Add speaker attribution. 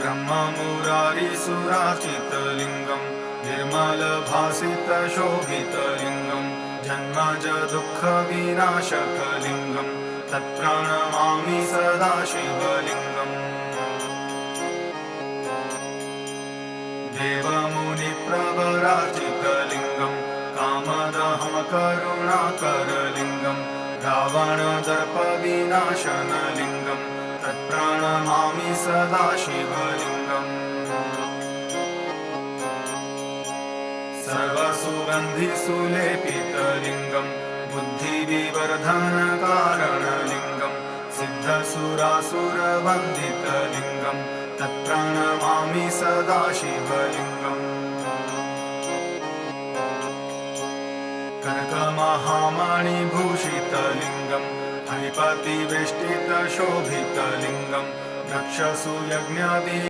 Speaker 1: ब्रह्ममुरारिसुराचितलिङ्गं निर्मलभासितशोभितलिङ्गं जन्मज दुःखविनाशकलिङ्गं तत्प्रणमामि सदा शिवलिङ्गम् देवमुनिप्रवराचितलिङ्गं कामदहं करुणाकरलिङ्गं रावणदर्पविनाशनलिङ्गं तत्प्रणमामि सदा शिवलिङ्गम् सर्वसुगन्धिसुलेपितलिङ्गं बुद्धिविवर्धनकारणलिङ्गं सिद्धसुरासुरवन्दितलिङ्गं तत्प्रणमामि सदा शिवलिङ्गम् कनकमहामणिभूषितलिङ्गं फणिपतिवेष्टितशोभितलिङ्गं दक्षसूयज्ञादि